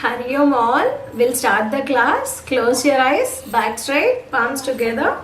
Hari Om all. We'll start the class. Close your eyes, back straight, palms together.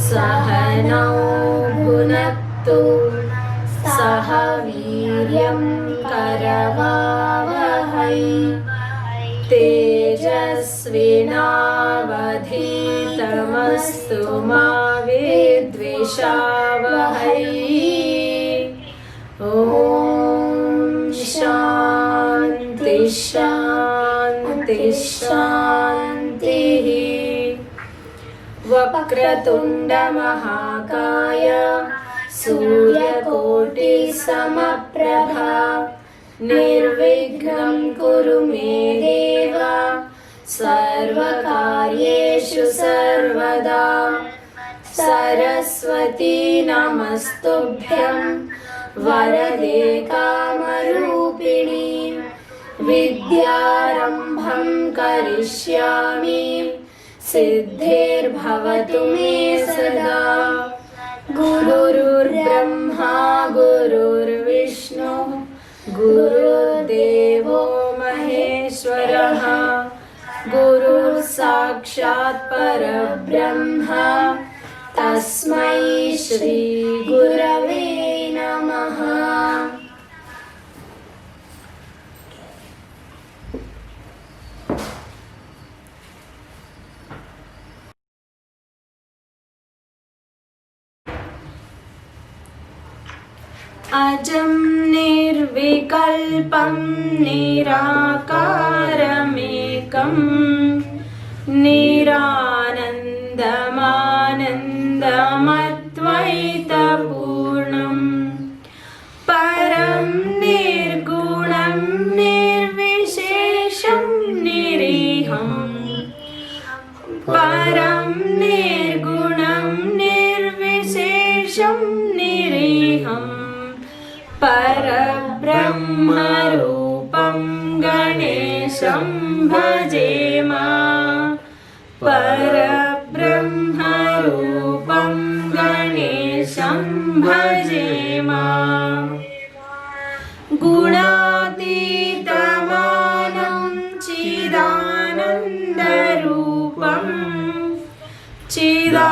सहनौ भुनक्तु सह वीर्यं करवावहै तेजस्विनावधीतमस्तु मा विद्विषावहै। ॐ शान्ति शान्ति शान्तिः। वक्रतुण्ड महाकाय सूर्यकोटिसमप्रभा निर्विघ्नं कुरु मे देव सर्वकार्येषु सर्वदा। सरस्वती नमस्तुभ्यं वरदे कामरूपिणी विद्यारम्भं करिष्यामि सिद्धिर्भवतु मे सदा। गुरुर्ब्रह्मा गुरुर्विष्णु गुरुर्देवो महेश्वरः गुरुः साक्षात् परब्रह्म तस्मै श्री गुरवे नमः। अजं निर्विकल्पं निराकारमेकं निरानन्दमानन्दमद्वैतपूर्णं परं निर्गुणं निर्विशेषं निरीहं परं निर्गुणं निर्विशेषं निरीहम् परब्रह्मरूपं गणेशं भजेम परब्रह्मरूपं गणेशं भजेम। गुणातीतमानं चिदानन्दरूपं चिदाभासकं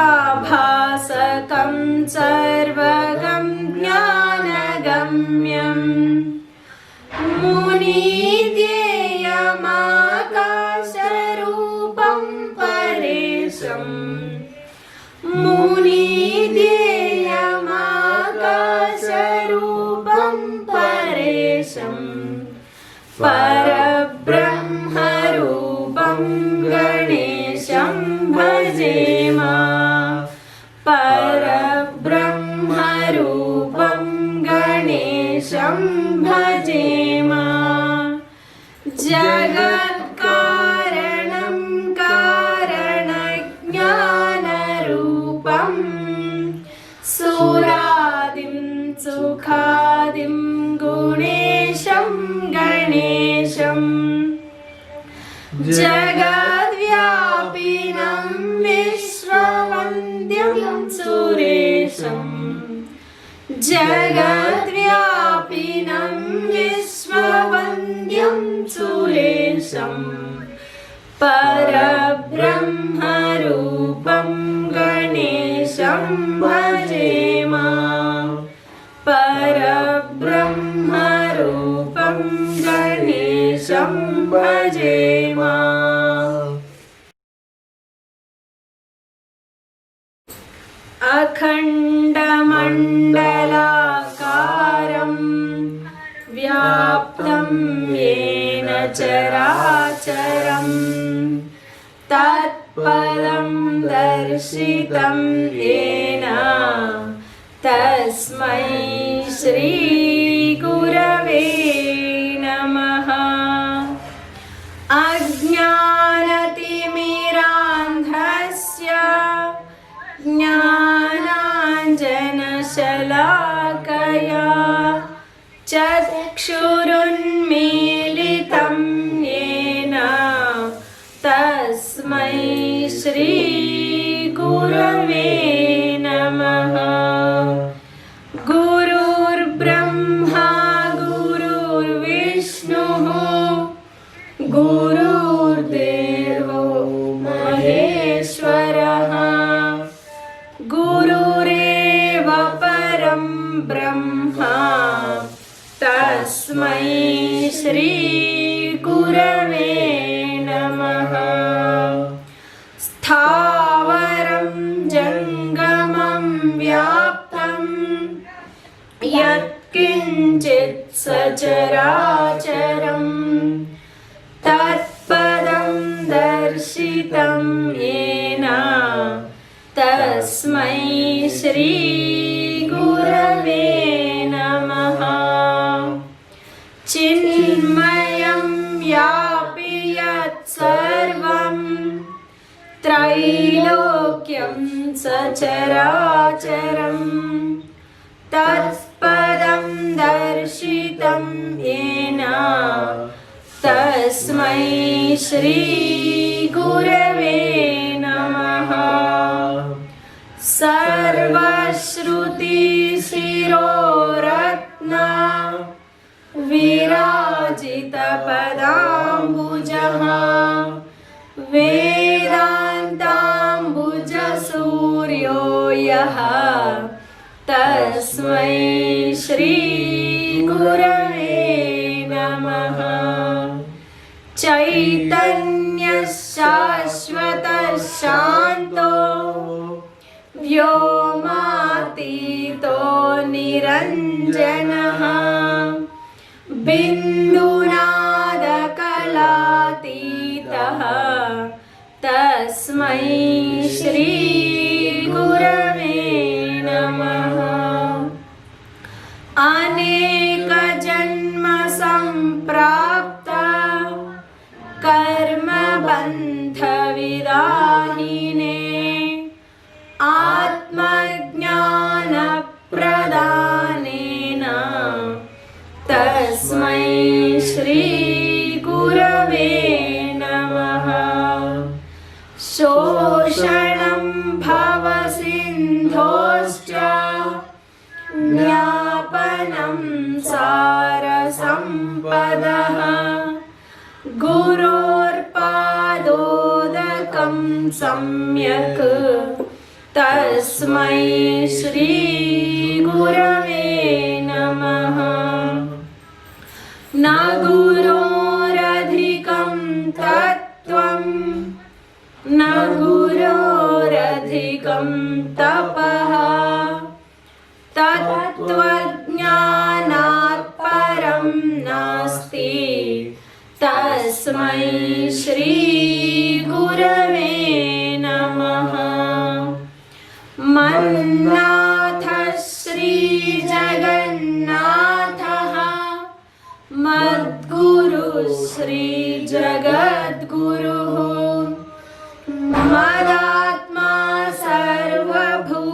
सर्वगं ज्ञानगम्यं मुनिध्येयमाकाशरूपं परेशं मुनिध्येयमाकाशरूपं परेशं परब्रह्मरूपं गणेशं भजेम परब्रह्मरूपं गणेशं भजेम। जगत्कारणं कारणज्ञानरूपं सुरादिं सुखादिं गुणेशं गणेशं जगद्व्यापिनं विश्ववन्द्यं सुरेशं जगद्व्यापिनं विश्ववन्द्यं सुरेशं परब्रह्मरूपं गणेशं भजेम परब्रह्मरूपं गणेशं भजेम। अखण्डमण्डलाकारं व्याप्तं येन सचराचरम् तत्पदं दर्शितं येन तस्मै श्री गुरवे नमः। अज्ञानतिमिरान्धस्य ज्ञानाञ्जनशलाकया चक्षुरुन्मीलितं येन तस्मै श्री गुरवे नमः। गुरुर्ब्रह्मा गुरुर्विष्णुः गुरुर्देवो महेश्वरः गुरुरेव परं ब्रह्मा तस्मै श्री गुरवे नमः। स्थावरं जङ्गमं व्याप्तं यत्किञ्चित् सचराचरं तत्पदं दर्शितं येन तस्मै श्री गुरवे नमः। चिन्मयं व्यापि यत्सर्वं त्रैलोक्यं सचराचरं तत्पदं दर्शितं येन तस्मै श्री गुरवे नमः। सर्वश्रुतिशिरोरत्ना विराजितपदाम्बुजः वेदान्ताम्बुजसूर्यो यः तस्मै श्री गुरवे नमः। चैतन्यशाश्वतः शान्तो व्योमातीतो निरञ्जनः बिन्दुनादकलातीतः तस्मै श्री गुरवे नमः। अनेकजन्म सम्प्राप्ता कर्मबन्धविदाहिने आत्मज्ञानप्रदानेन तस्मै श्री गुरवे नमः। शोषणं भवसिन्धोश्च ज्ञापनं सारसम्पदः गुरोर्पादोदकं सम्यक् तस्मै श्री गुरवे नमः। न गुरोरधिकं तत्त्वं न गुरोरधिकं तपः तत्त्वज्ञानात् परं नास्ति तस्मै श्री गुरवे नमः। मन्नाथ श्रीजगन्नाथः मद्गुरुः श्रीजगद्गुरुः मदात्मा सर्वभूतात्मा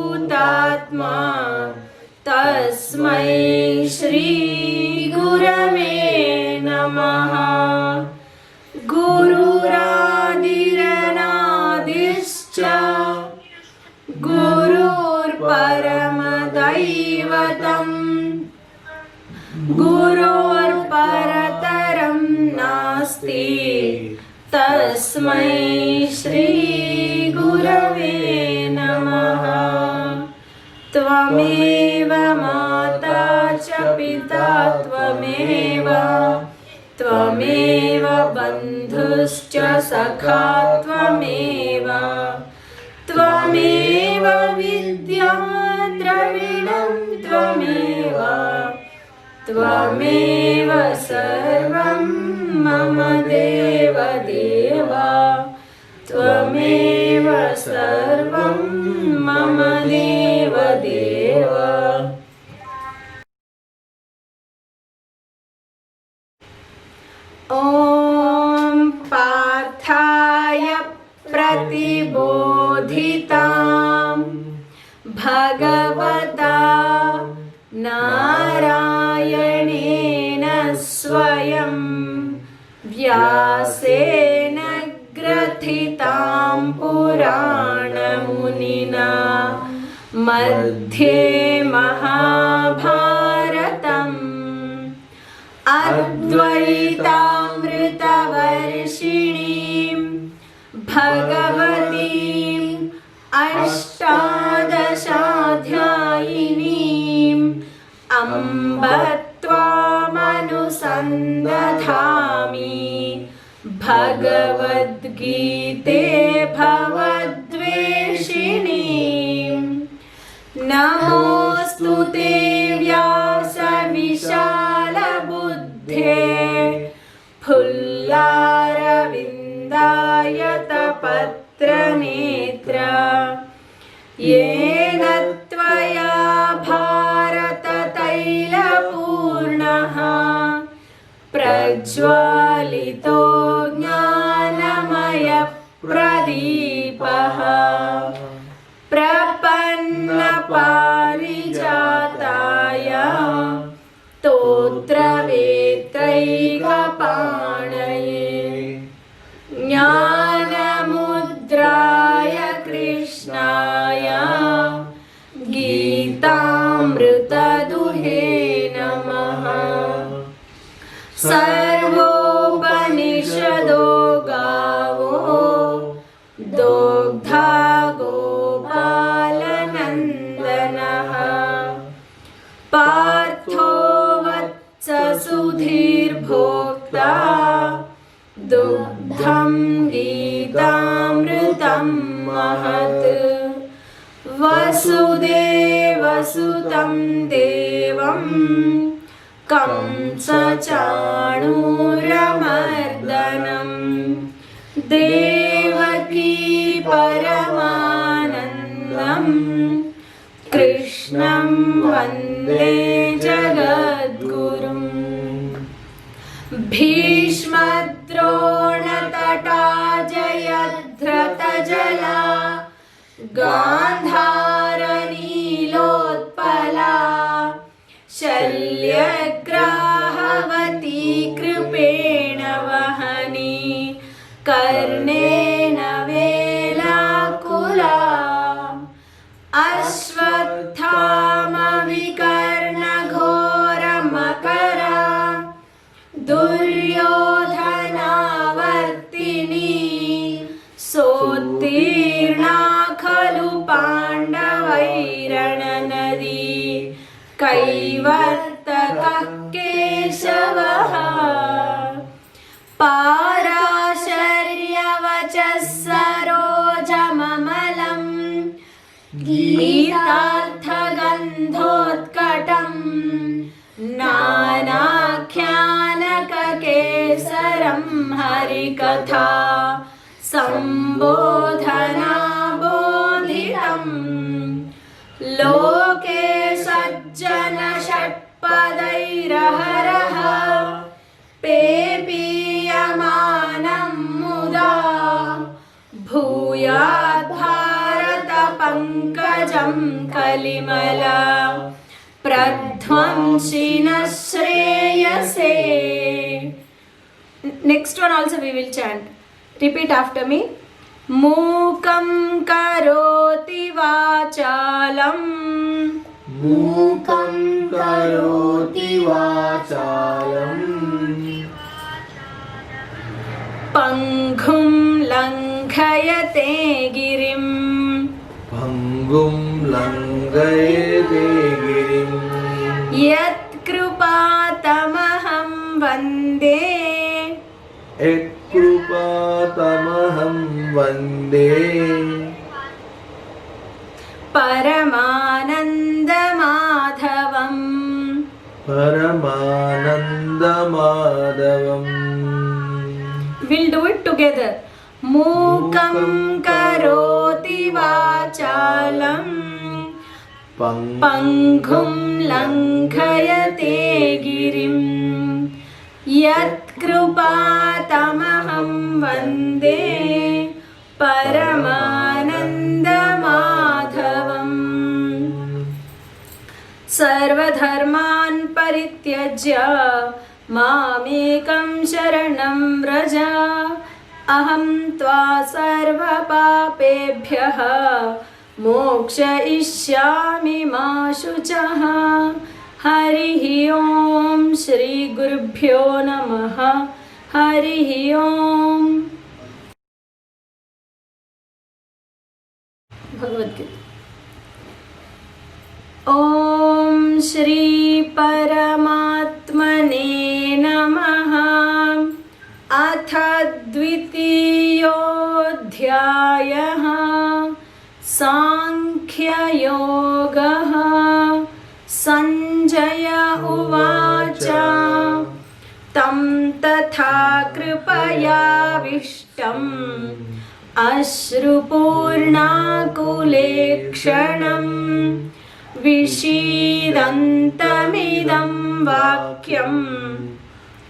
तस्मै श्री गुरवे नमः। गुरुरादिरनादिश्च गुरुर्परमदैवतं गुरोर्परतरं नास्ति तस्मै श्री गुरवे नमः। त्वमेव माता च पिता त्वमेव त्वमेव बन्धुश्च सखा त्वमेव त्वमेव विद्या द्रविणं त्वमेव त्वमेव सर्वं मम देवदेव त्वमेव सर्वं मम देवदेव। ॐ पार्थाय प्रतिबोधितां भगवता नारायणेन स्वयं व्यासेन ग्रथितां पुराणमुनिना मध्ये महाभारतम् अद्वैतामृतवर्षिणीं भगवतीम् अष्टादशाध्यायिनीम् अम्ब त्वामनुसन्दधामि भगवद्गीते भवद्वेषिणीम्। नमोऽस्तु ते व्यासविशालबुद्धे फुल्लारविन्दायतपत्रनेत्र येन त्वया भारततैलपूर्णः प्रज्वालितो ज्ञानमयप्रदीपः प्रपन्नपारिजाताय स्तोत्रवेत्रैकपाणये ज्ञानमुद्राय कृष्णाय गीतामृतदुहे नमः। सर्वोपनिषदो गावो दोग्धा गोपालनन्दनः पार्थो वत्ससुधीर्भोक्ता दुग्धं गीतामृतं महत्। वसुदेवसुतं देवं कंसचाणूरमर्दनं देवकी परमानन्दं कृष्णं वन्दे जगद्गुरुम्। भीष्मद्रोणतटा जयद्रथजला गान्धारनीलोत्पला शल्यग्राहवती कृपेण वहनी कर्णेन वेलाकुला अश्वत्थामविकर्णघोरमकरा दुर्योधनावर्तिनी सोत्तीर्णा खलु पाण्डवैरणनदी कैवर्तकः केशवः पाराशर्यवचः सरोजममलं गीतार्थगन्धोत्कटं नानाख्यानककेसरं हरिकथा सम्बोधनाबोधितम् लोके सज्जनषट्पदैरहरः पेपीयमानं मुदा भूयाद्भारतपङ्कजं कलिमला प्रध्वंसिनः श्रेयसे। Next one also we will chant. Repeat after me. मूकं करोति वाचालं मूकं करोति वाचालं पङ्गुं लङ्घयते गिरिं भङ्गुं लङ्घयते गिरिं यत्कृपातमहं वन्दे यत्कृपातमहं वन्दे परमानन्दमाधवम् परमानन्दमाधवम् We'll do it together. Mukam karoti vachalam Pangum langhayate girim Yat krupatamaham vande Paramananda madhavam Sarvadharman parityajya Mamekam sharanam vraja Aham tva sarvapapebhyaha Mokshayishyami ma shuchaha Harihi Om Shri Gurubhyo Namaha Harihi Om Bhagavad Gita Om Shri Paramatmane Namaha Atha Dvitiyodhyayaha Sankhya Yogaha Sanjaya Uvacha Tam Tatha Kripaya Vishtam Ashrupurna Kulekshanam Vishidantamidam Vakyam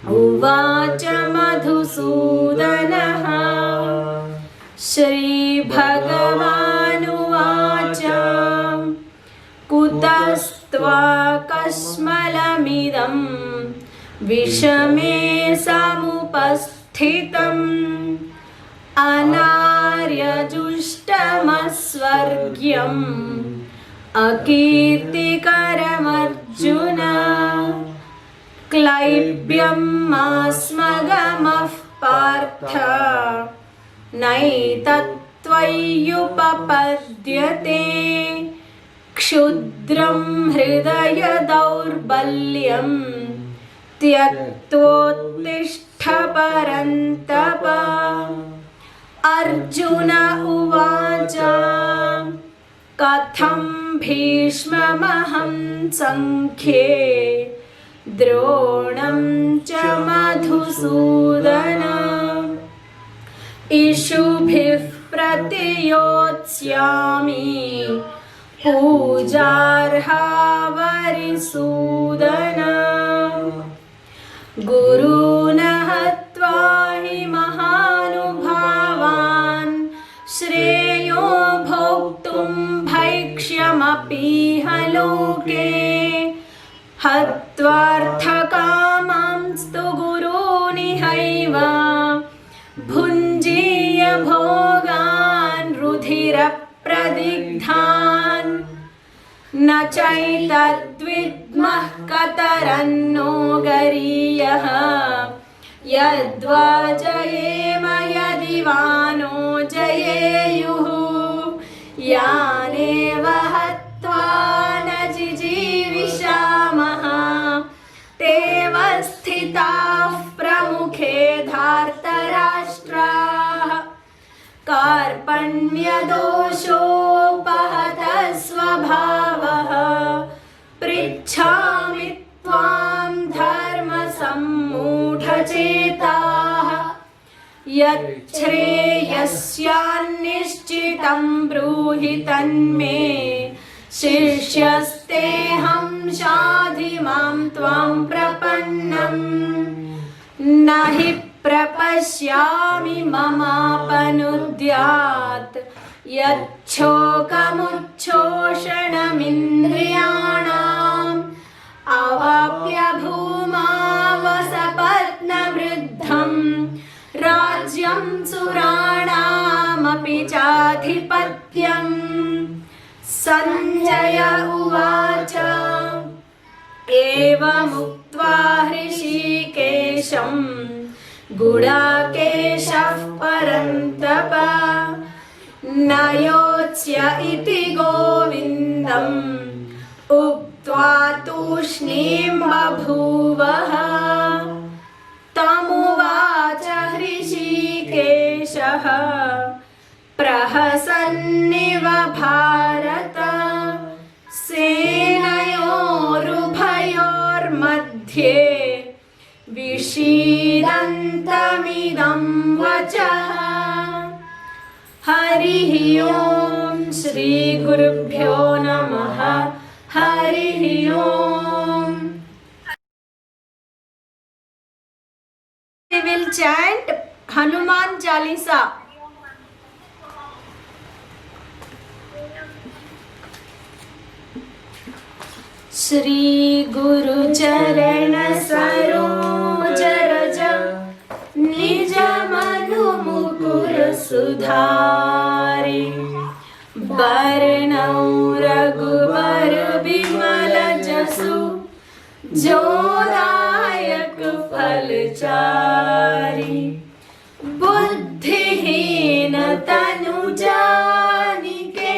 Uvacha Madhusudanaha Shri Bhagavanuvacha Kutastva kasmalamidam Vishame samupasthitam Anaryajushtamasvargyam Akirtikaram-arjuna Klaibyam asmagamah partha Naitatvayupapadyate Kshudram hridaya daurbalyam Tyaktvottishhtha parantapa Arjuna uvacha Katham bhishmamaham sankhye Dronam cha madhusudana Ishubhih pratiyotsyami Pujarha varisudana Guruna hatva hi mahanubhavan Shreyo bhoktum bhaikshyamapi haloke Hatvarthakamamstu guruni haiva Bhunjiya bhogan rudhira pradigdhan Na chaitadvidmah kataranno gariyaha Yadva jayema yadivano jayeyuhu Yaneva hatva najijivisamaha Teva sthitah pramukhe dhartarashtraha Karpanyadoshopahatha svabhavaha Prichhami tvam dharma sammudhachetaha Yachreyasyanishchitam bruhi tanme Shishyasteham shadhimam tvam prapannam Nahi prapashyami mamapanudyat Yacchokamuccoshanamindriyanam Avapya bhumavasapatna vruddham Rajyam suranamapi chadhipatyam Sanjaya uvacha Evamuktva hrishikesham Gudakeshah parantapa Nayotsya iti govindam Uktva tushnim babhuvaha Tamuvacha hrishikeshah Prahasanniva bharata Senayorubhayormadhye Vishidantamidam वचः। हरिः ओम श्री गुरुभ्यो नमः। हरिः ओम। We will chant Hanuman Chalisa. Shri गुरु चरण सरोज रज निज मनु मुकुर सुधारि। बरनउँ रघुबर बिमल जसु जो दायक फल चारि। बुद्धिहीन तनु जानिके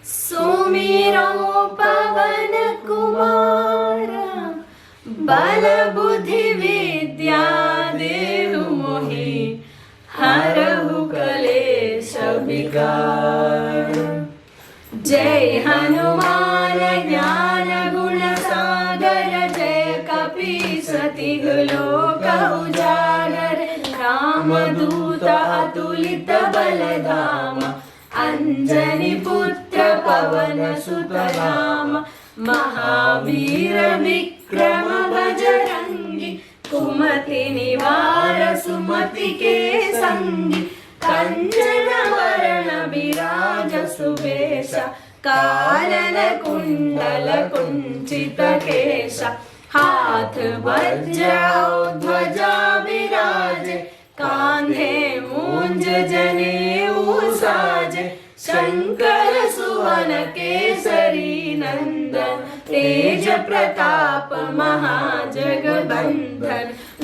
सुमिरो पवन कुमार। बल बुद्धि विद्या देहु मोहि हरहु कलेश विकार। जय हनुमान ज्ञान गुण सागर जय कपीस तिहु लोक उजागर। रामदूत अतुलित बलधाम अंजनी पुत्र पवन सुत नाम। महावीर विक्रम बजरंगी कुमति निवार सुमति के संगी। कंचन वरण विराज सुवेश कानन कुंडल कुंचित केश। हाथ वज्र ध्वजा विराजे कांधे मूंज जनेऊ साजे। शंकर सुवन केसरी नंदन तेज प्रताप महाजगबंधन।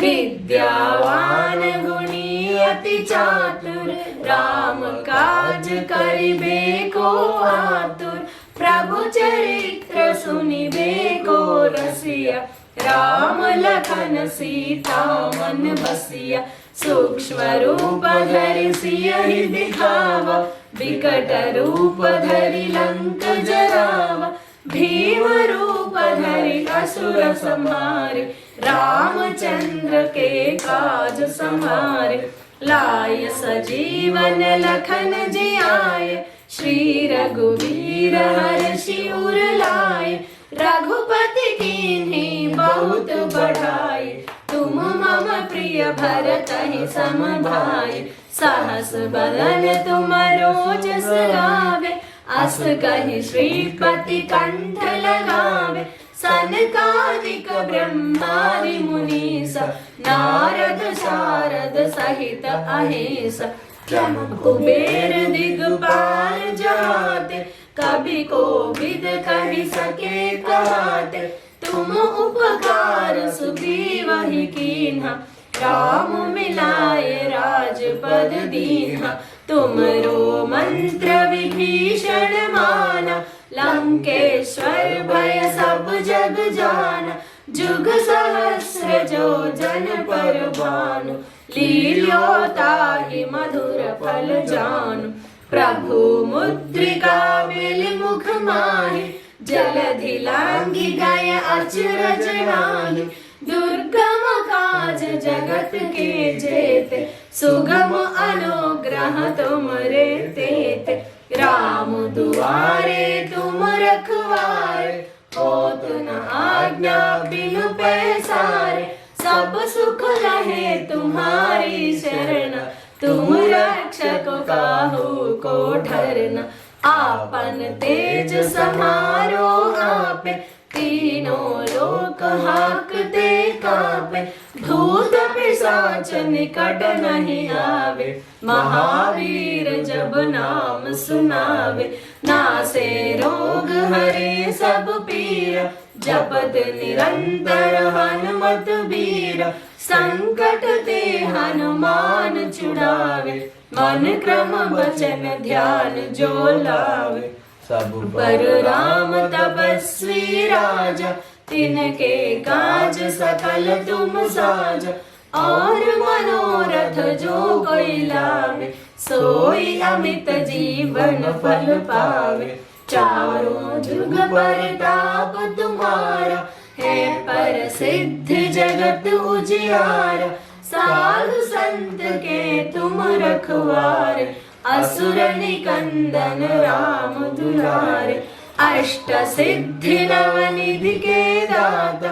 विद्यावान गुणी अति चातुर राम काज करिबे को आतुर। प्रभु चरित्र सुनिबे को रसिया राम लखन सीता मन बसिया। सूक्ष्म रूप धरि सियहि दिखावा विकट रूप धरि लंक जरावा। भीम रूप धरि असुर संहारे रामचंद्र के काज संहारे। लाय सजीवन लखन जियाए श्री रघुवीर हर्षि उर लाए। रघुपति कीन्ही बहुत बढ़ाई तुम मम प्रिय भरतहि सम भाई। सहस बदन तुम रोजस गावे अस कहि श्रीपति कंठ लगावे। सनकादिक ब्रह्मादि मुनीसा नारद शारद सहित अहिस। कुबेर दिगपाल जाते कभी कोविद कहि सके कहते। तुम उपकार सुग्रीवहि कीन्हा राम मिलाए राजपद दीन्हा। तुमरो मंत्र विभीषण माना लंकेश्वर भय सब जग जाना। जुग सहस्र जो जन पर भानु लील्योताहि मधुर फल जानु। प्रभु मुद्रिका मिलि मुख माहि जलधि लांघि गए अचरज नाही। दुर्गम काज जगत के जेते सुगम अनुग्रह तुमरे तेते। राम दुआरे तुम रखवारे होत न आज्ञा बिनु पैसारे। सब सुख लहे तुम्हारी शरण तुम रक्षक काहू को डरना। आपन तेज समारो आपे तीनों लोक हाकते कापे। भूत पिशाच निकट नहीं आवे महावीर जब नाम सुनावे। नासे रोग हरे सब पीरा जपत निरंतर हनुमत बीरा। संकट ते हनुमान छुड़ावे मन क्रम वचन ध्यान जो लावे। सब पर राम तपस्वी राजा तिनके काज सकल तुम साजा। और मनोरथ जो कोई लावे सोई अमित जीवन फल पावे। चारों जुग परताप तुम्हारा है पर सिद्ध जगत उजियारा। साधु संत के तुम रखवारे, असुर निकंदन राम दुलारे। अष्ट सिद्धि नवनिधि के दाता,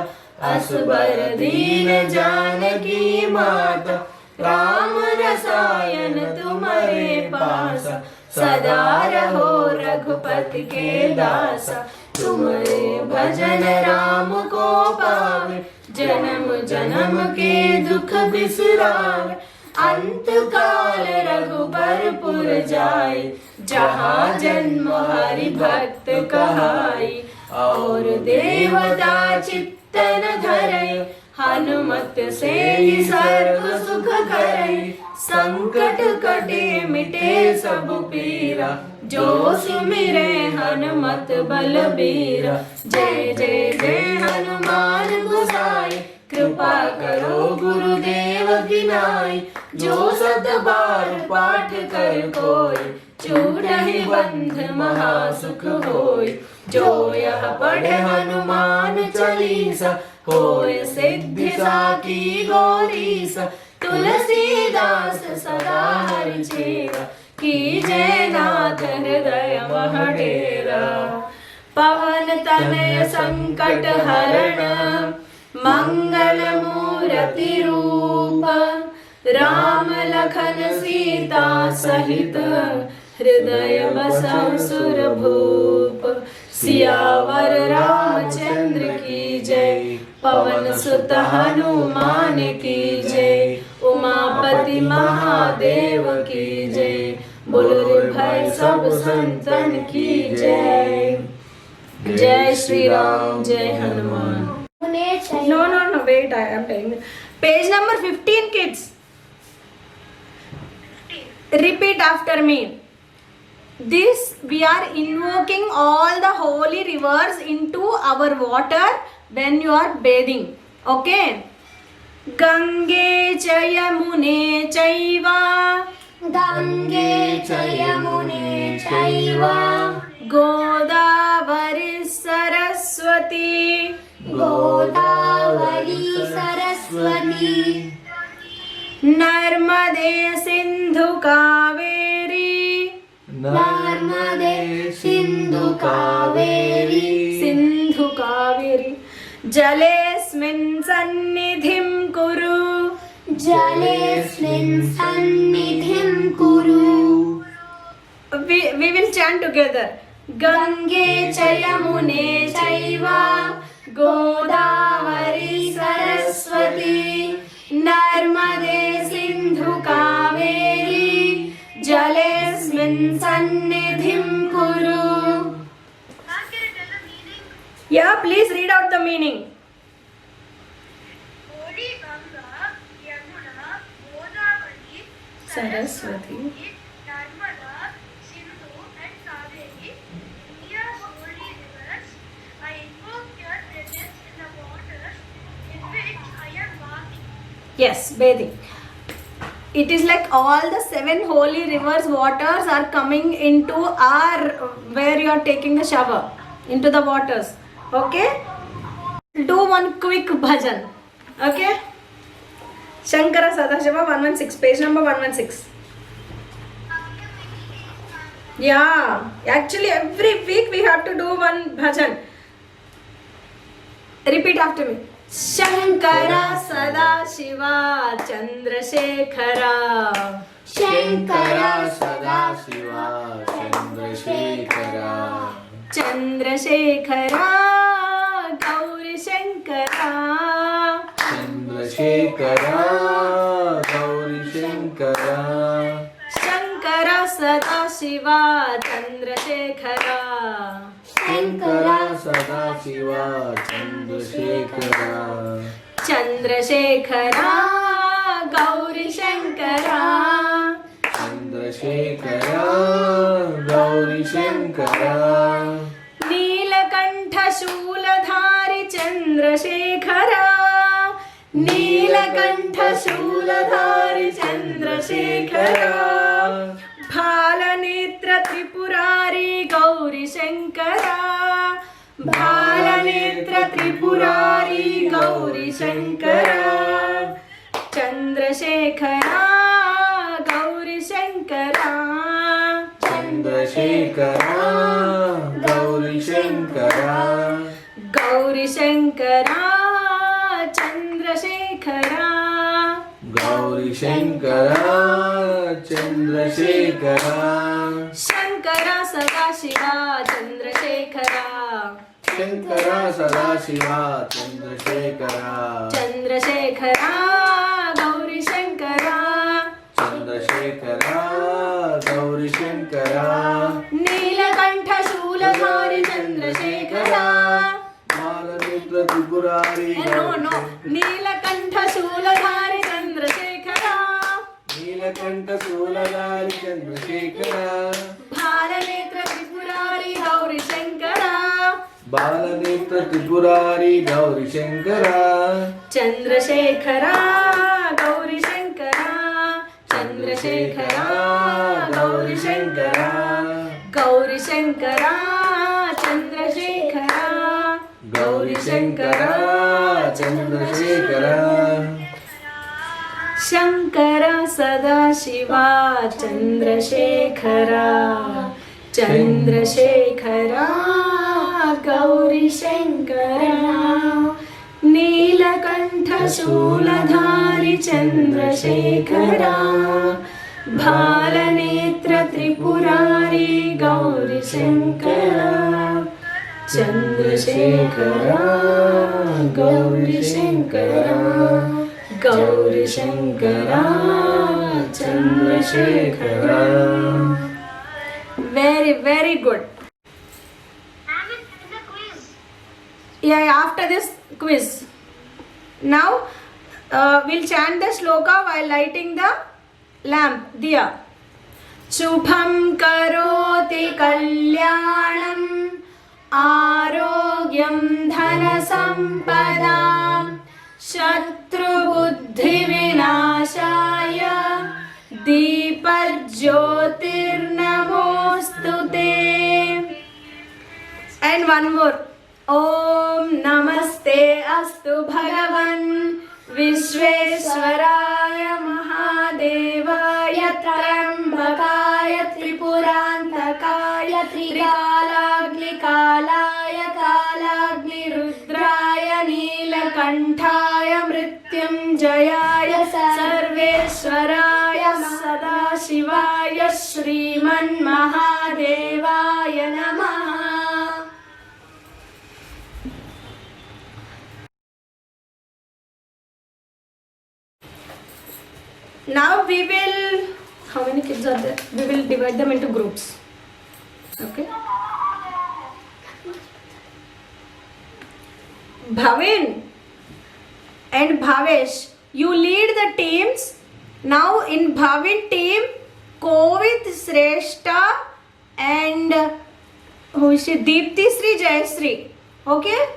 असबर दीन जानकी माता। राम रसायन तुम्हारे पासा, सदा रहो रघुपति के दासा। तुम्हारे भजन राम को पावे, जन्म जन्म के दुख बिसरावे। अंत काल रघुबरपुर जाई, जहाँ जन्म हरि भक्त कहाई। और देवता चित्तन धरई, हनुमत से ही सर्व सुख करई। संकट कटे मिटे सब पीरा, जो सुमिरे हनुमत बलबीरा। जय जय जय हनुमान गोसाई, कृपा करो गुरुदेव की नाई। जो सत बार पाठ कर कोई, छूटहि बंध महासुख होई। जो यह पढ़े हनुमान चालीसा, होय सिद्धि साकी गौरीसा। तुलसीदास सदा हरि चेरा, की जय नाथ हृदय मह डेरा। पवन तनय संकट हरण, मंगल मूर्ति रूप। राम लखन सीता सहित, हृदय बसहु सुरभूप। सियावर रामचंद्र की जय, पवन सुत हनुमान की जय। उमापति महादेव की जय, बोलो रे भाई सब संतन की जय। जय श्री राम, जय Hanuman. No, wait, I am telling you. Page number 15, kids. Repeat after me. This, we are invoking all the holy rivers into our water when you are bathing. Okay? Gange cha yamune chaiva, Gange च यमुने चैव गोदावरी सरस्वती, गोदावरी सरस्वती। नर्मदे सिंधु कावेरी, नर्मदे सिंधु कावेरी। सिंधु कावेरी। जलेस्मिन् सन्निधिं कुरु, जलेस्मिन् सन्निधिं कुरु। we will chant together. Gange च यमुने चैव गोदावरी सरस्वती, नर्मदे सिंधु कावेरी। जलेस्मिन् सन्निधिं कुरु। Yeah, please read out the meaning. Saraswati, Narmada, Sindhu and Kaveri, India's holy rivers. I invoke your presence in the waters in which I am bathing. yes, bathing. It is like all the 7 holy rivers waters are coming into our, where you are taking a shower, into the waters. Okay, do one quick bhajan. Okay, Shankara Sadashiva 116, page number 116. Yeah, actually every week we have to do one bhajan. Repeat after me. Shankara Sadashiva Chandrasekhara, Shankara Sadashiva Chandrasekhara, Chandrasekhara Gauri Shankara, Chandrasekhara Gauri Shankara, Shankara Sadashiva Chandrasekhara, Shankara Sadashiva Chandrasekhara, Chandrasekhara Gauri Shankara, Chandrasekhara Gauri Shankara, Neelkanth शूलधारी Chandrasekhara, Neelkanth शूलधारी Chandrasekhara, भालनेत्र Tripurari Gauri Shankara, भालनेत्र Tripurari Gauri Shankara, Chandra Chandrasekhara Gauri Shankara Chandrasekhara Gauri Shankara Gauri Shankara Chandrasekhara Gauri Shankara Chandrasekhara Shankara Sadashiva Chandrasekhara Shankara Sadashiva Chandrasekhara Chandrasekhara Gauri Shankara Chandrasekhara Gauri Shankara Neelakantha Shooladhari Chandrasekhara Balanitra Tripurari No Neelakantha Shooladhari Chandrasekhara Neelakantha Shooladhari Chandrasekhara Bhalanetra Tripurari Gauri Shankara Balanitra Tripurari Gauri Shankara Chandrasekhara Gauri Shankara Chandrasekhara Gauri Shankara Gauri Shankara Chandrasekhara Gauri Shankara Chandrasekhara Shankara Sadashiva Chandrasekhara Chandrasekhara Gauri Shankara Neelakantha Shooladhari Chandrasekhara Bhalanetra Tripurari Gauri Shankara Chandrasekhara Gauri Shankara Gauri Shankara Chandrasekhara. Very good. Yeah, after this quiz. Now we'll chant the shloka while lighting the lamp, diya. Shubham karoti kalyanam Arogyam dhana sampadam Shatru buddhi vinashaya Deepajyotir namostute. And one more. Om Namaste Astu Bhagavan Vishveshwaraya Mahadevaya Trambakaya Tripurantakaya Trikalagni Kalaya Kalagni Rudraya Neelakantaya Mrityunjayaya Sarveshwaraya Sadashivaya Shriman Mahadevaya Namaha. Now we will, how many kids are there? We will divide them into groups. Okay. Bhavin and Bhavesh, you lead the teams. Now in Bhavin team, Kovit Sreshta and who is she? Deepti Sri Jayasri. Okay.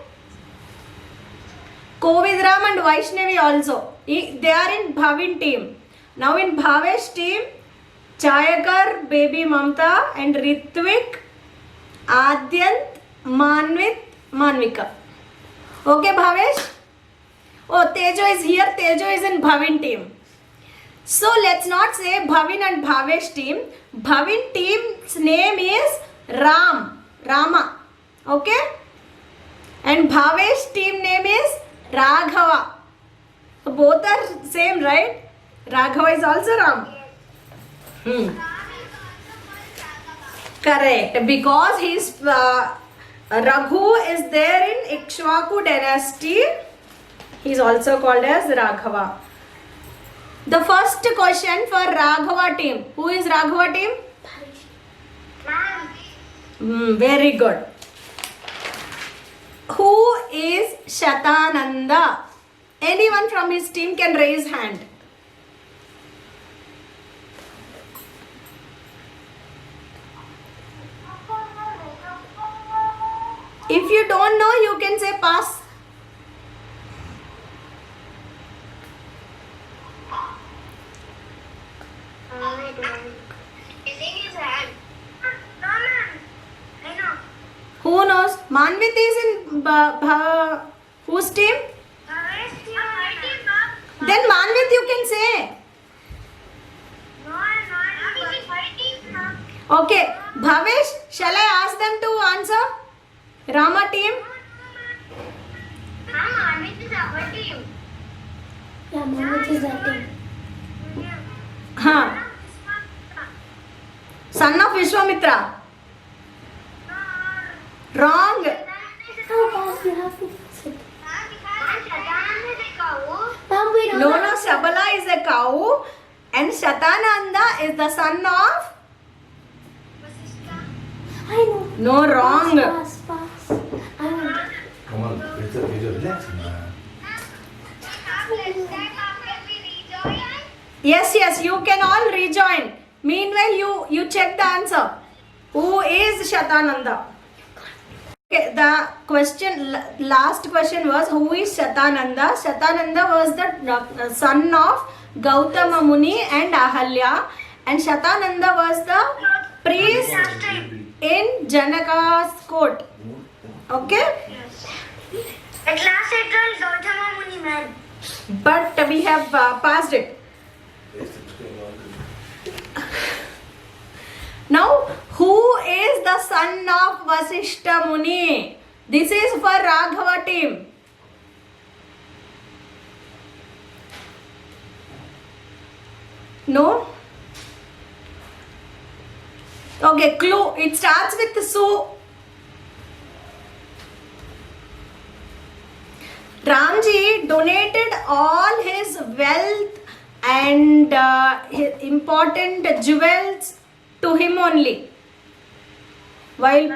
Kovidram and Vaishnavi also. They are in Bhavin team. Now in Bhavesh team, Chayakar, Baby Mamta and Ritvik, Adyant, Manvit, Manvika. Okay Bhavesh? Oh, Tejo is here. Tejo is in Bhavin team. So let's not say Bhavin and Bhavesh team. Bhavin team's name is Rama. Okay? And Bhavesh team name is Raghava. So both are same, right? Raghava is also Ram. Correct. Because his Raghu is there in Ikshvaku dynasty. He is also called as Raghava. The first question for Raghava team. Who is Raghava team? Very good. Who is Shatananda? Anyone from his team can raise hand. If you don't know, you can say pass. Who knows? Manvit is in whose team? Then Manvit, you can say. No, I'm not fighting, ma'am. Okay, Bhavesh, shall I ask them to answer? Rama team. Ma'am, Amit is our team. Yeah, Manvit is that team. Huh. Son of Vishwamitra. Wrong. Oh, boss, you have to fix it. Ma'am, we don't No, have no, Shabala is a cow and Shatananda is the son of. I know. No, wrong. Pass, pass. I know. Come on, relax, man. Yes, you can all rejoin. Meanwhile, you check the answer. Who is Shatananda? Okay, the question, last question was who is Shatananda? Shatananda was the son of Gautama Muni and Ahalya, and Shatananda was the priest in Janaka's court. Okay, At last I told Gautama Muni, man. but we have passed it. Now, who is the son of Vasishta Muni? This is for Raghava team. No? Okay, clue. It starts with Su. Ramji donated all his wealth and his important jewels to him only. While No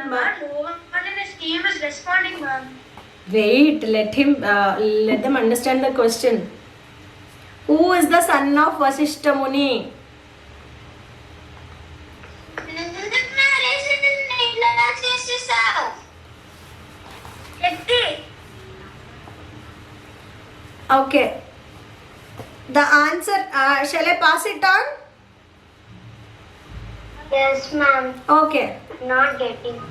one in his team is responding, ma'am. wait, let them understand the question. Who is the son of Vasishta Muni? Okay. The answer, shall I pass it on? Yes, ma'am. Okay. Not getting.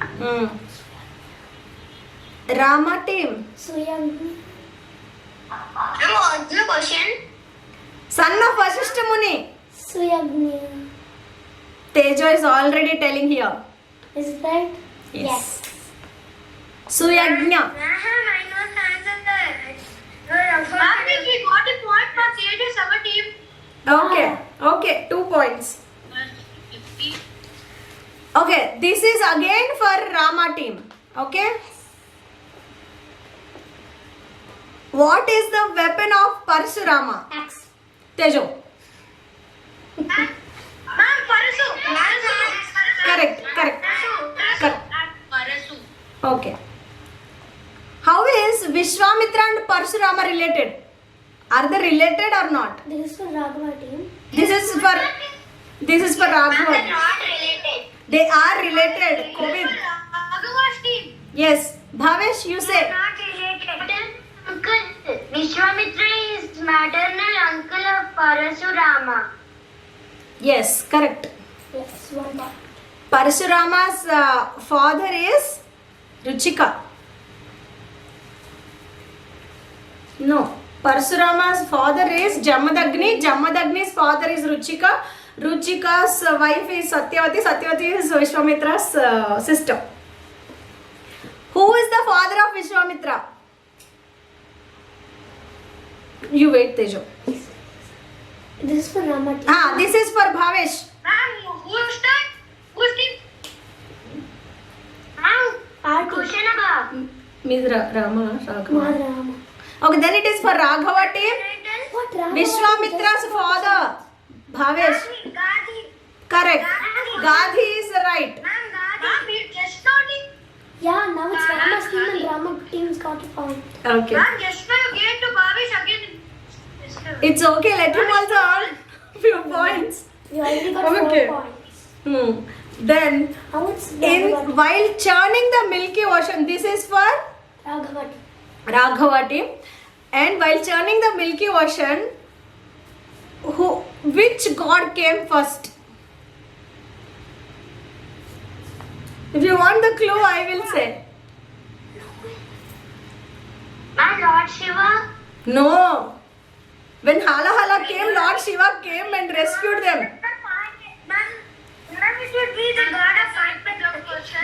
Rama team. Suyagni. What's the question? Son of Vasishta Muni. Suyagni. Tejo is already telling here. Is it right? Yes. Suyagnya. Ma'am, I know the answer. Ma'am, we got a point for Tejas, our team. Okay, 2 points. Okay, this is again for Rama team. Okay. What is the weapon of Parshurama? Axe. Tejo. Ma'am, Parasu. Correct. Parasu. Okay. How is Vishwamitra and Parshurama related? Are they related or not? This is for Raghava team. This is for Ma'am, Raghava. they're not related. They are related. Kovid. Raghuva's team. Yes. Bhavesh, you say. Not related. Uncle, Vishwamitra is maternal uncle of Parasurama. Yes, correct. Yes, one more. Parshurama's father is Ruchika. No. Parshurama's father is Jamadagni. Jamadagni's father is Ruchika. Ruchika's wife is Satyavati. Satyavati is Vishwamitra's sister. Who is the father of Vishwamitra? You wait, Tejo. This is for Rama team. This is for Bhavesh. Ma'am, who's that? Who's the? Ma'am, Our question team. about. Means Rama, Raghava. Rama. Okay, then it is for Raghava team. What Rama? Vishwamitra's father, Bhavesh. Gandhi. Correct. Gadhi is right. Ma'am, Gandhi. You just not in. Yeah, now it's Rama's team and Rama team's got a point. Okay. Ma'am, just now you gave to Bhavesh again. It's okay. Let him also earn few points. We already got Okay. 4 points. Then, Now it's Raghava team. while churning the Milky Ocean, this is for Raghava team. Raghava team. And while churning the Milky Ocean, which god came first? If you want the clue, I will say. Ma'am, Lord Shiva. No. When Hala Hala came, Lord Shiva came and rescued them. Then it would be the god of Ayurveda.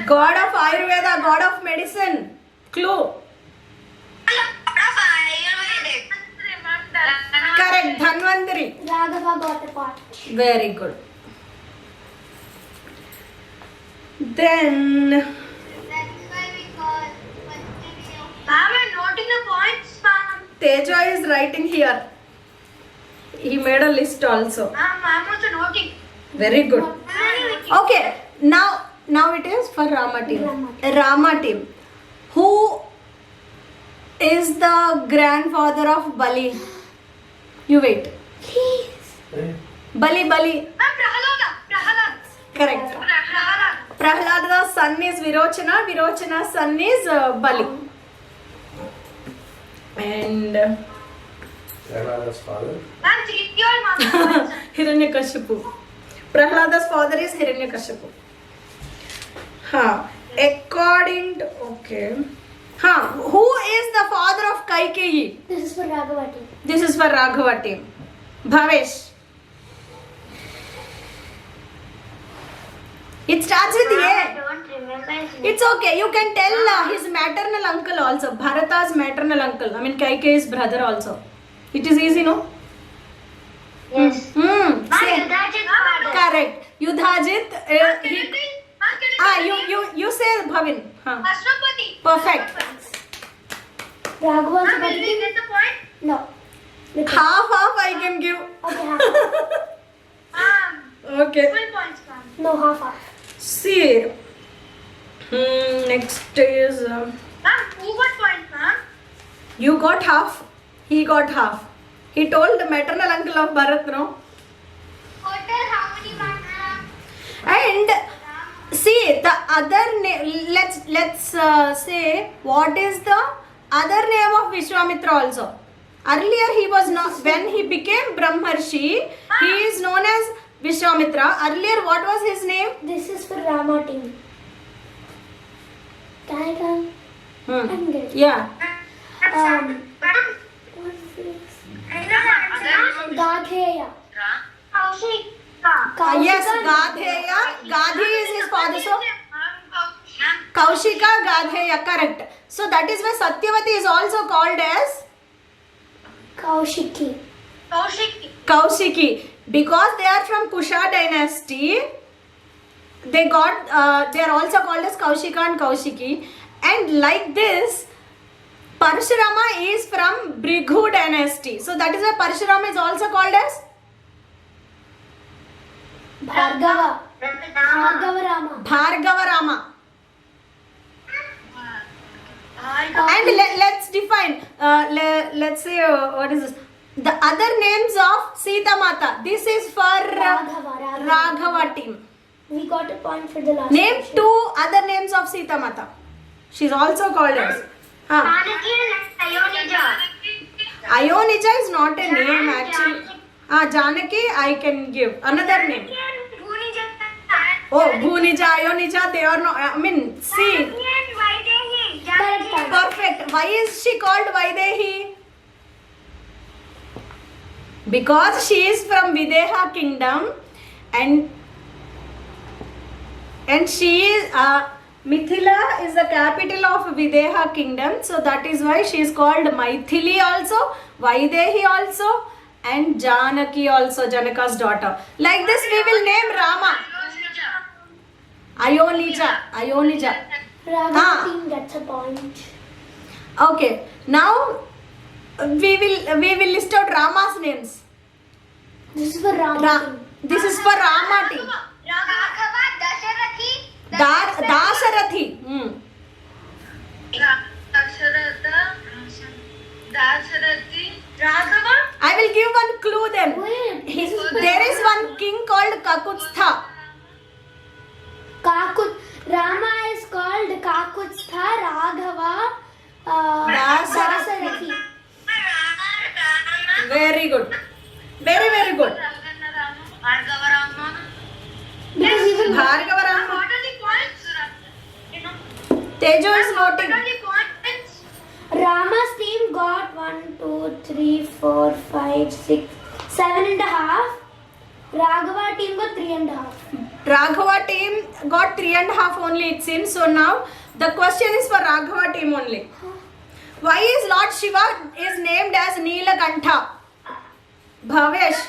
God of Ayurveda, God of medicine. Clue. Correct. Dhanvantari. Raghava got a pot. Very good. Then That's why we call Ma'am, I'm noting the points, ma'am. Teja is writing here. He made a list also. Ma'am, I'm also noting. Very good. Okay, now it is for Rama team. Rama team. Who is the grandfather of Bali? You wait. Please. Bali. Ma'am, Prahalada. Correct. Prahalada. Prahlada's son is Virochana. Virochana's son is Bali. And Prahlada's father. Ma'am, your ma'am. Hiranyakashipu. Prahlada's father is Hiranyakashipu. According to who is the father of Kaikeyi? This is for Raghavati. This is for Raghava team. Bhavesh. It starts with I A. don't remember his name. It's okay. You can tell his maternal uncle also. Bharata's maternal uncle. I mean Kaikeyi's brother also. It is easy, no? Yes. Say. Yudhajit father. Correct. Yudhajit. You say Bhavin. Ashwapati. Perfect. Raghava also Ma'am, got will we it. get the point? No. Okay. Half I can give. Okay, half. Okay. Full points, ma'am. No, half. See. Next is Ma'am, who got points, ma'am? you got half. He got half. He told the maternal uncle of Bharat, no? Total how many marks, ma'am? And see the other name. Let's say what is the other name of Vishwamitra also. Earlier he was not, when he became Brahmarshi, he is known as Vishwamitra. Earlier what was his name? This is for Rama team. Can I come? I can get it. Yeah. What is this? Gadheya. Gadheya. Yes, Gadheya. Gadhi is his father. So Kaushika, Gadheya, correct. So that is why Satyavati is also called as Kaushiki. Kaushiki. Because they are from Kusha dynasty, they are also called as Kaushika and Kaushiki. And like this, Parashurama is from Bhrigu dynasty. So that is why Parashurama is also called as Bhargava. Bhargava Rama. Bhargava Rama. And let's define, let's say, what is this? The other names of Sita Mata. This is for Raghava team. We got a point for the last Name question. 2 other names of Sita Mata. She is also called as. Ionija is not a name actually. Janaki I can give. Another name. Oh, Bhunija, Ionija, they are not. I mean, see. Perfect. Why is she called Vaidehi? Because she is from Videha kingdom and she is Mithila is the capital of Videha kingdom, so that is why she is called Maithili also, Vaidehi also, and Janaki also, Janaka's daughter. Like this we will name Rama. Ionija. Raghavati team gets a point. Okay, now we will list out Rama's names. This is for Rama team. This is for Rama team. Dasarathi. Raghava. I will give one clue then. Wait, this is for There is one king called Kakutstha. Rama is called Kakutstha, Raghava, Dasarathi. Dasarathi. Very good. Very, very good. Because even Bhargava Rama. What are the points? Tejo is What noting. are the points? Rama's team got 1 2, 3, 4, 5, 6, 7.5. Raghava team got 3.5. Raghava team got 3.5 only, it seems. So now the question is for Raghava team only. Why is Lord Shiva is named as Neelakantha? Bhavesh.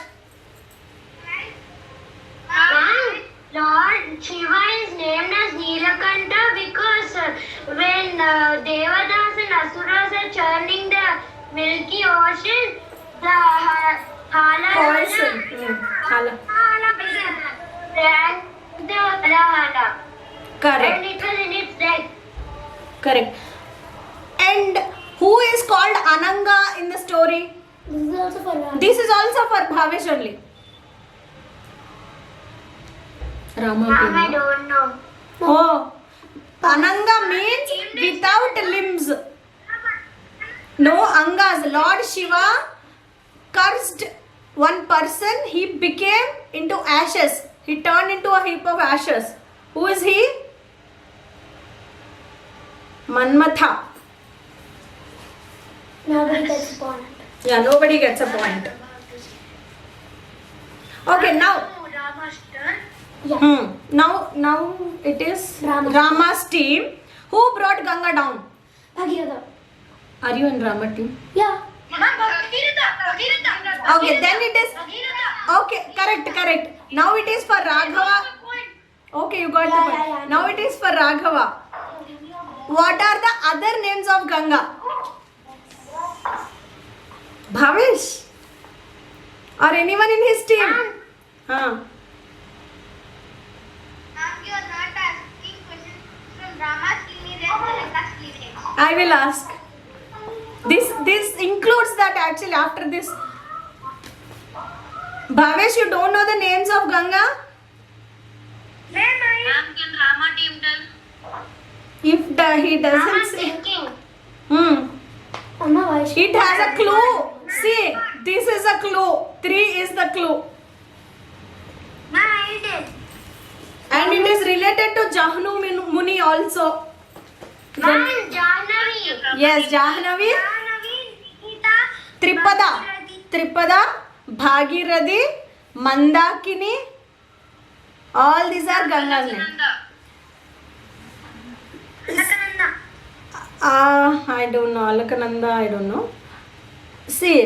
Lord Shiva is named as Neelakantha because when Devadas and Asuras are churning the Milky Ocean, the Poison. Hala. drank the Hala. And Correct. it was in its death. Correct. And who is called Ananga in the story? This is also for Raghava. This is also for Bhavesh only. Rama I team. don't know. Oh. Ananga means without limbs. No angas. Lord Shiva cursed one person. He became into ashes. He turned into a heap of ashes. Who is he? Manmatha. Nobody gets a point. Yeah, nobody gets a point. Okay, now. Rama's turn. Now it is Rama. Rama's team. Who brought Ganga down? Bhagirath. Are you in Rama team? Yeah. Bhagirath. Okay, then it is. Okay, correct. Now it is for Raghava. Okay, you got the Yeah, point. yeah, yeah. Now it is for Raghava. What are the other names of Ganga? Bhavesh? Or anyone in his team? Huh. You are not asking questions from Rama's lineage and Janaka's lineage. I will ask. This includes that actually after this. Bhavesh, you don't know the names of Ganga? Ma'am, can Rama team tell? If he doesn't Rama's say. thinking. Amma, why should It has a clue. See, this is a clue. 3 is the clue. Ma'am, I did. And it is related to Jahnu Muni also. Ma'am, Jahnavi. Yes, Jahnavi, Jahnavi, Nikita, Tripada, Bhagirathi, Mandakini. All these are Ganga's names. Alakananda. I don't know. Alakananda, I don't know. See,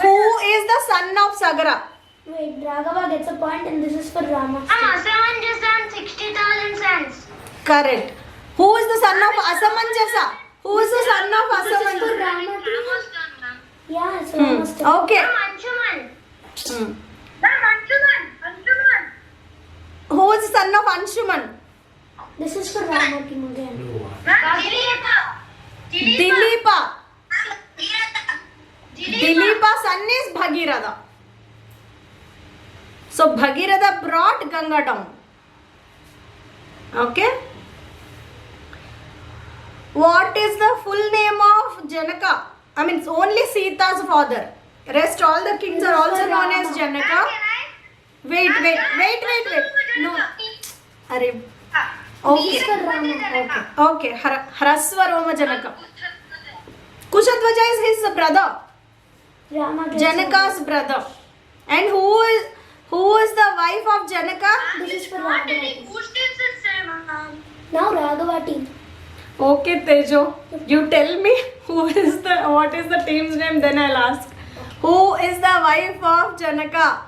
who is the son of Sagara? Wait, Raghava gets a point and this is for Rama. Asaman just done 60,000 cents. Correct. Who is the son of Asamanjasa? Who is the son of This is for Asamanjasa? Rama too. Yeah, it's Rama's turn. Okay. Anshuman. Hmm. Anshuman. Who is the son of Anshuman? This is for Rama team again. Blue one. Dilipa. Dilipa's son is Bhagiratha. So Bhagiratha brought Ganga down. Okay. What is the full name of Janaka? I mean, it's only Sita's father. Rest all the kings are also known as Janaka. Wait. No. Arey. This is Okay. for Rama. Okay. Haraswaroma Janaka. Kushatvaja is his brother. Rama gets Janaka's brother. And who is the wife of Janaka? This is for Raghava team. Ma'am. Now Raghava team. Okay, Tejo. You tell me what is the team's name, then I'll ask. Who is the wife of Janaka?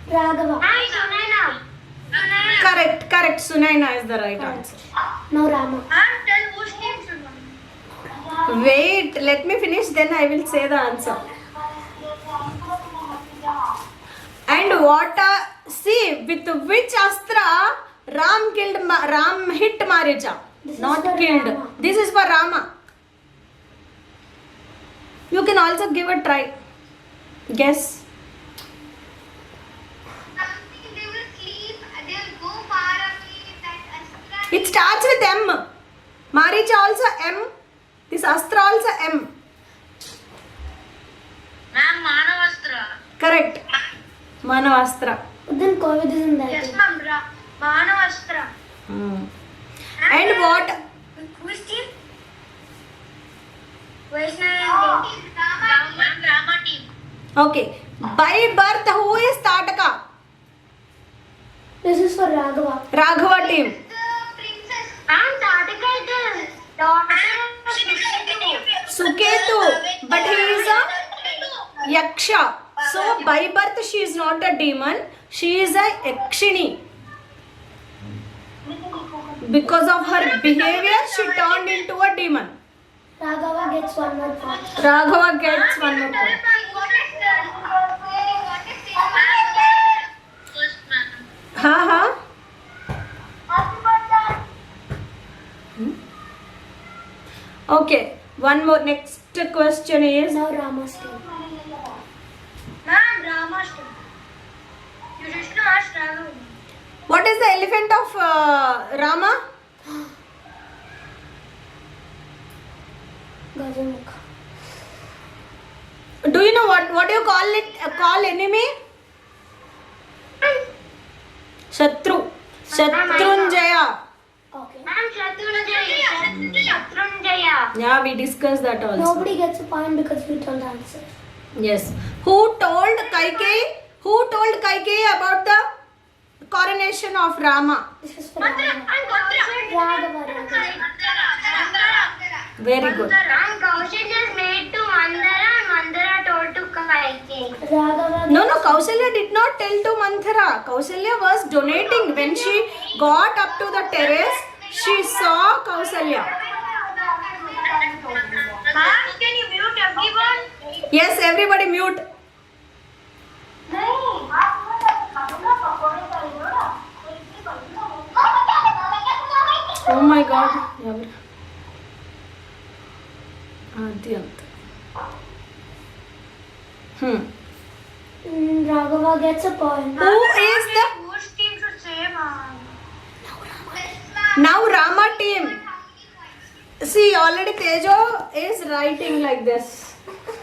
Raghava. Sunaina. Correct. Sunaina is the right answer. Now Rama. Tell whose name should one. Wait, let me finish, then I will say the answer. And see, with which Astra Ram hit Marija? This is Not for killed. Rama. This is for Rama. You can also give a try. Guess. Something they will sleep, they will go far away, that Astra. It starts with M. Marija also M. This Astra also M. Ma'am, Manavastra. Correct. Manavastra. Then Kovid is in that Yes, team. ma'am. Manavastra. And what? Whose team? Rama team. Okay. By birth, who is Tataka? This is for Raghava. Raghava team. Ma'am, Tataka is the daughter of Suketu. But he is a Yaksha. So by birth she is not a demon. She is a Yakshini. Because of her behavior, she turned into a demon. Raghava gets one more point. Raghava gets one more point. Ha. Okay. One more. Next question is. Now Rama's team. Ma'am, Rama's team. You should ask Rama. What is the elephant of Rama? Gajamukha. Do you know what do you call it? Call enemy? Shatru. Shatrunjaya. Okay. Ma'am, Shatrunjaya. Yeah, we discussed that also. Nobody gets a point because we don't answer. Yes. Who told Kaikeyi about the coronation of Rama? This is for Raghava. Raghava. Very good. And Kausalya is made to Mandara and Mandara told to Kaikeyi. Raghava. No, Kausalya did not tell to Manthara. Kausalya was donating. When she got up to the terrace, she saw Kausalya. Ma'am, can you mute everyone? Yes, everybody mute. Oh my God. Raghava gets a point. Who is the Whose team should say, ma'am? now Rama team? See, already Tejo is writing like this.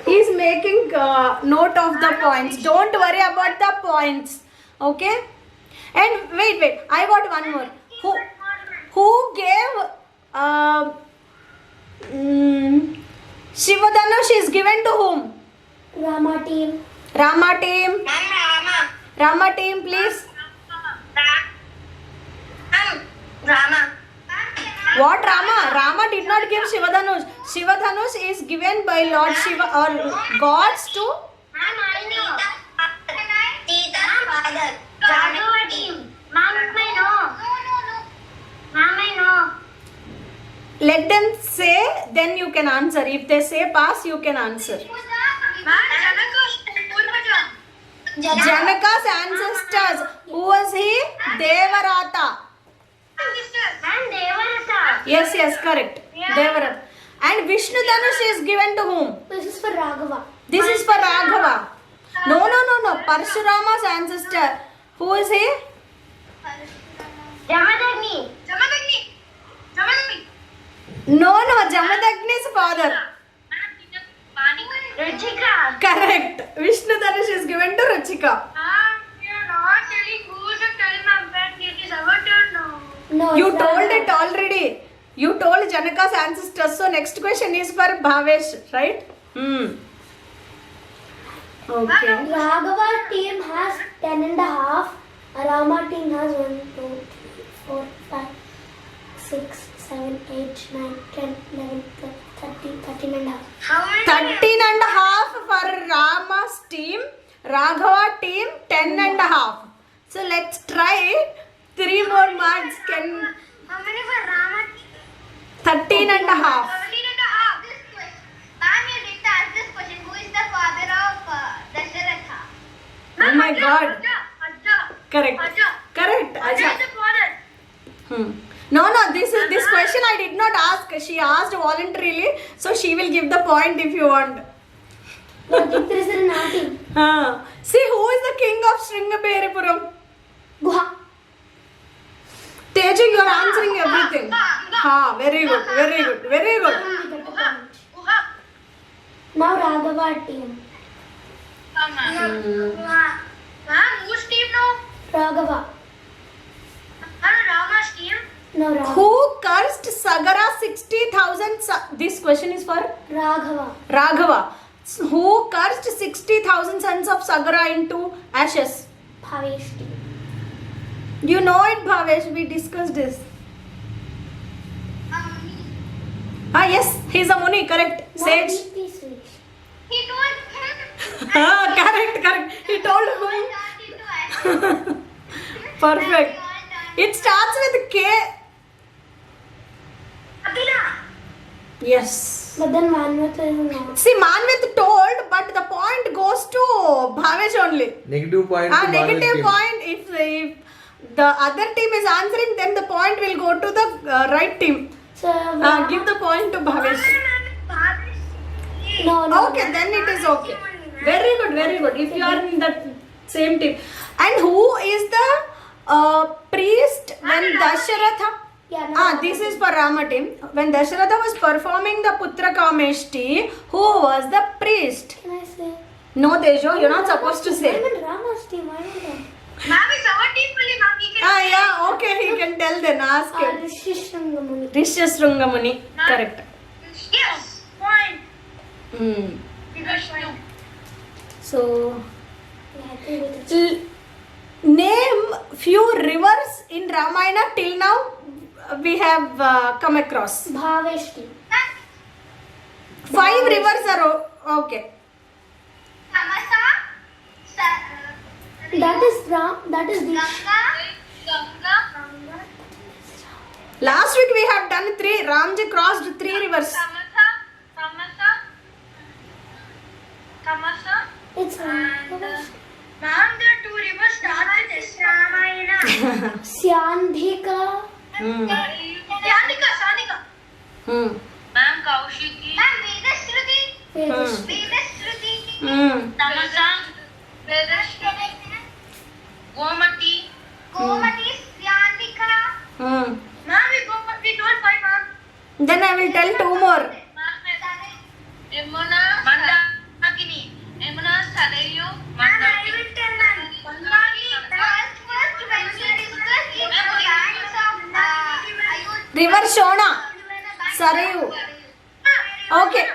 He's making note of the points. Don't worry about the points. Okay? And wait. I got one more. Who gave Shivadhanush is given to whom? Rama team. Rama team. Rama team, please. Rama. What Rama? Rama did not give Shivadhanush. Shivadhanush is given by Lord Shiva or gods to Ma'am, I know. Raghava team. Ma'am, I know. Ma'am, I know. let them say, then you can answer. If they say pass, you can answer. Janaka's ancestors. Who was he? Devarata. And Devarata. Yes, correct. Devarata. And Vishnu Dhanush is given to whom? This is for Raghava. This is for Raghava. No. Parshurama's ancestor. Who is he? Jamadagni. No, Jamadagni's father. Ruchika. Correct. Vishnu Dhanush is given to Ruchika. No. You it's told Raghava. it already. You told Janaka's ancestors. So next question is for Bhavesh, right? Okay. Raghava team has 10.5. Rama team has 1, 2, 3, 4, 5, 6, 7, 8, 9, 10, 11, 12, 13, 13.5. How many? 13.5 for Rama's team. Raghava team 10.5. So let's try 3 more marks. Can How many for Rama? 13.5. Oh my God. Correct. Aja. No. This question I did not ask. She asked voluntarily, so she will give the point if you want. Logic is in our team. See, who is the king of Sringaperipuram? Guha. Teju, you are answering everything. Very good. We get a point. Now Raghava team. Whose team now? Raghava. Rama's team. No, Raghava. Who cursed Sagara 60,000? This question is for Raghava. Raghava. Who cursed 60,000 sons of Sagara into ashes? Bhaveshti. You know it, Bhavesh. We discussed this. Yes, he's a Muni. Correct. Sage. Not Sage. He told him. Correct. He told whom? Perfect. It starts with K. Abhila. Yes. But then Manvata is not. See, Manvit told, but the point goes to Bhavesh only. Negative point. to Negative Manoj team. point. If the other team is answering, then the point will go to the right team. So, Give the point to Bhavesh. no. Okay, then it is okay. Very good. If you are in the same team. And who is the priest when Dasharatha? Yeah, no. This is for Rama team. When Dasharatha was performing the Putra Kameshti, who was the priest? Can I say? No, Tejo, you're not supposed to I'm say. in Rama's team. I don't know. Ma'am is our team only, ma'am. He can Yeah, okay, he can tell then. Ask him. Rishishangamuni. Rishyasringamuni. Correct. Yes. Point. Hmm. Because you. So, Yeah, I think it's name few rivers in Ramayana till now we have come across. Bhaveshti. 5 rivers are okay. Tamasa. That is the Ganga. Last week we have done 3. Ramji crossed 3 rivers. Tamasa. it's And ma'am, the 2 rivers start with S. Ramayana. Syandhika. Sanika. Ma'am, Kaushiki. Ma'am, Vedashruti. Vedashruti. Tamasa. Vedashruti. Gomati. Gomati. Syandhika. Ma'am, we told 5, ma'am. Then I will tell 2 more. Yamuna. Mandakini. Yamuna, Sarayu. Mandakini. I will tell, ma'am. Mandakini. First, when we discuss the banks of River Shona. Sarayu. Okay.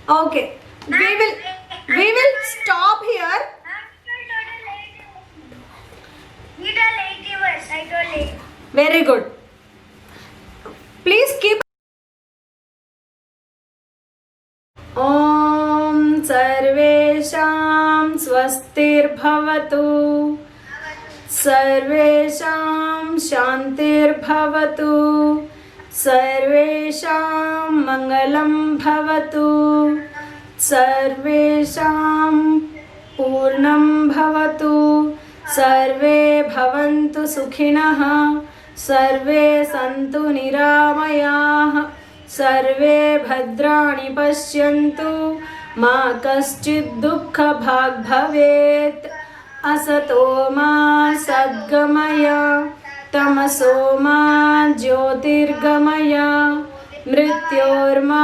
Okay. We will stop here. We told 8 rivers. I told 8. Very good. Please keep. Om Sarvesham Swastirбhavatu. Sarvesham Shantirbhavatu. Sarvesham Mangalam Bhavatu. Sarvesham Purnam Bhavatu. Sarve Bhavantu Sukhinah. Sarve Santu Niramayah. Sarve Bhadrani Pashyantu. Ma Kaschid Dukkha Bhag Bhavet. Asato ma Sadgamaya. Tamaso ma Jyotirgamaya. Mrityorma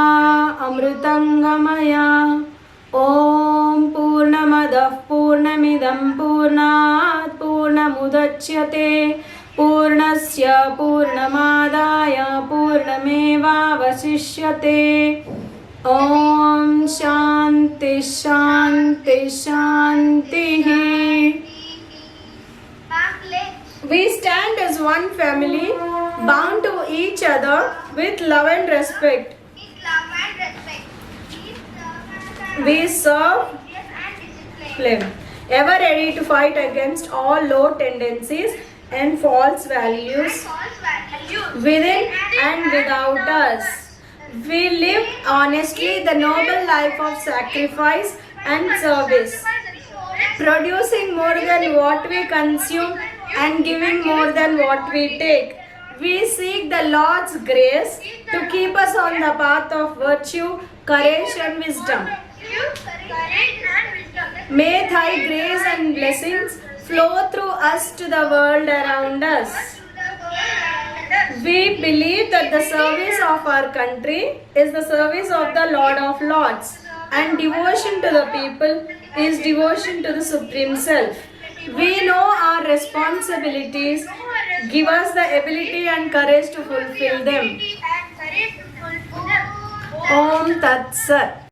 Amrutangamaya. Om Purnamadah Purnamidam Purnat Purnamudachyate. Purnasya Purnamadaya Purnamevavasishyate. Om Shanti We stand as one family, bound to each other with love and respect. We serve flame, ever ready to fight against all low tendencies and false values within and without us. We live honestly the noble life of sacrifice and service, producing more than what we consume and giving more than what we take. We seek the Lord's grace to keep us on the path of virtue, courage and wisdom. May Thy grace and blessings flow through us to the world around us. We believe that the service of our country is the service of the Lord of Lords, and devotion to the people is devotion to the Supreme Self. We know our responsibilities Give us the ability and courage to fulfill them. And courage to fulfill them. Om Tat Sat.